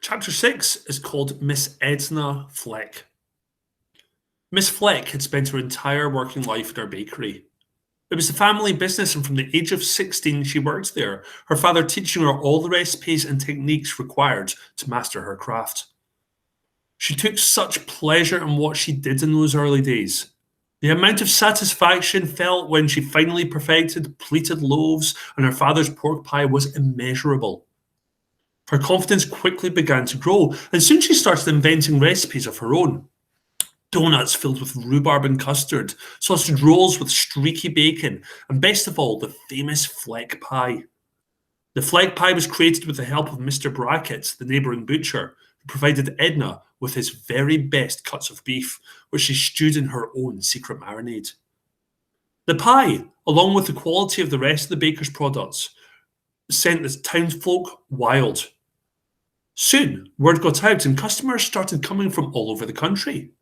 Chapter 6 is called Miss Edna Fleck. Miss Fleck had spent her entire working life in her bakery. It was the family business, and from the age of 16 she worked there, her father teaching her all the recipes and techniques required to master her craft. She took such pleasure in what she did in those early days. The amount of satisfaction felt when she finally perfected pleated loaves and her father's pork pie was immeasurable. Her confidence quickly began to grow, and soon she started inventing recipes of her own. Donuts filled with rhubarb and custard, sausage rolls with streaky bacon, and best of all, the famous Fleck pie. The Fleck pie was created with the help of Mr. Brackett, the neighbouring butcher, who provided Edna with his very best cuts of beef, which she stewed in her own secret marinade. The pie, along with the quality of the rest of the baker's products, sent the townsfolk wild. Soon, word got out and customers started coming from all over the country.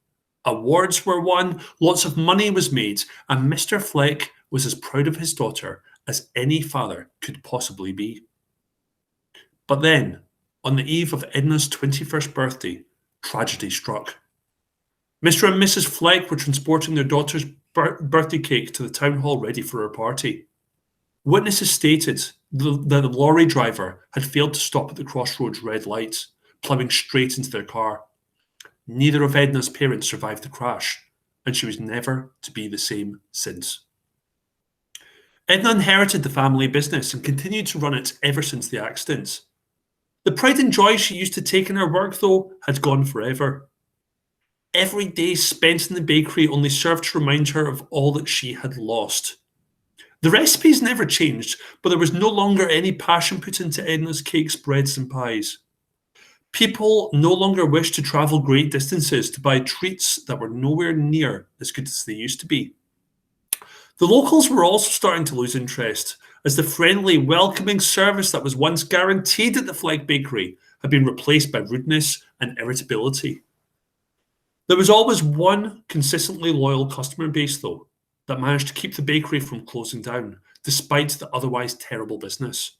Awards were won, lots of money was made, and Mr. Fleck was as proud of his daughter as any father could possibly be. But then, on the eve of Edna's 21st birthday, tragedy struck. Mr. and Mrs. Fleck were transporting their daughter's birthday cake to the town hall ready for her party. Witnesses stated that the lorry driver had failed to stop at the crossroads red light, ploughing straight into their car. Neither of Edna's parents survived the crash, and she was never to be the same since. Edna inherited the family business and continued to run it ever since the accident. The pride and joy she used to take in her work, though, had gone forever. Every day spent in the bakery only served to remind her of all that she had lost. The recipes never changed, but there was no longer any passion put into Edna's cakes, breads, and pies. People no longer wished to travel great distances to buy treats that were nowhere near as good as they used to be. The locals were also starting to lose interest, as the friendly, welcoming service that was once guaranteed at the Fleck Bakery had been replaced by rudeness and irritability. There was always one consistently loyal customer base, though, that managed to keep the bakery from closing down, despite the otherwise terrible business.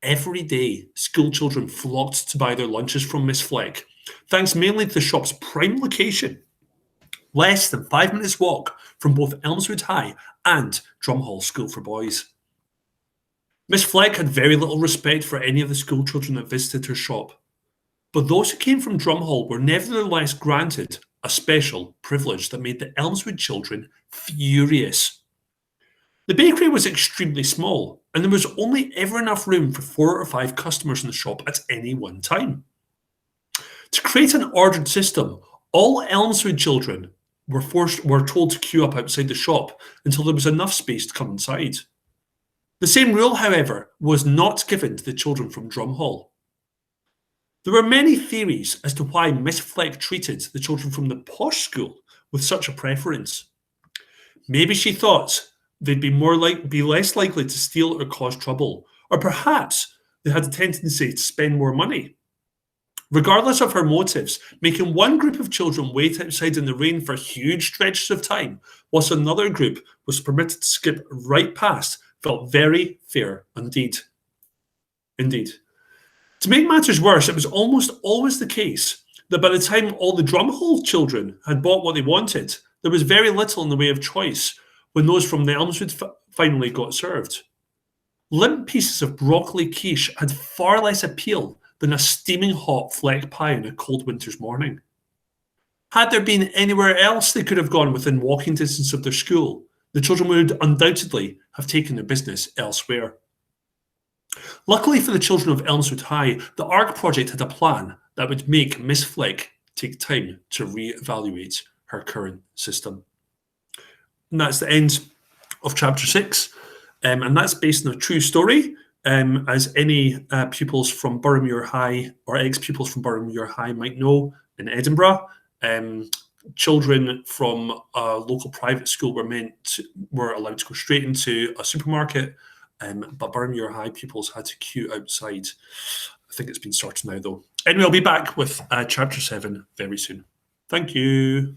Every day, school children flocked to buy their lunches from Miss Fleck, thanks mainly to the shop's prime location, less than 5 minutes' walk from both Elmswood High and Drumhall School for Boys. Miss Fleck had very little respect for any of the school children that visited her shop, but those who came from Drumhall were nevertheless granted a special privilege that made the Elmswood children furious. The bakery was extremely small, and there was only ever enough room for 4 or 5 customers in the shop at any one time. To create an ordered system, all Elmswood children were told to queue up outside the shop until there was enough space to come inside. The same rule, however, was not given to the children from Drumhall. There were many theories as to why Miss Fleck treated the children from the posh school with such a preference. Maybe she thought they'd be less likely to steal or cause trouble, or perhaps they had a tendency to spend more money. Regardless of her motives, making one group of children wait outside in the rain for huge stretches of time, whilst another group was permitted to skip right past, felt very fair indeed. To make matters worse, it was almost always the case that by the time all the Drumhall children had bought what they wanted, there was very little in the way of choice when those from the Elmswood finally got served. Limp pieces of broccoli quiche had far less appeal than a steaming hot Fleck pie on a cold winter's morning. Had there been anywhere else they could have gone within walking distance of their school, the children would undoubtedly have taken their business elsewhere. Luckily for the children of Elmswood High, the ARC project had a plan that would make Miss Fleck take time to re-evaluate her current system. And that's the end of chapter 6. And that's based on a true story, as any pupils from Boroughmuir High or ex-pupils from Boroughmuir High might know in Edinburgh. Children from a local private school were allowed to go straight into a supermarket, but Boroughmuir High pupils had to queue outside. I think it's been sorted now, though. Anyway, I'll be back with chapter 7 very soon. Thank you.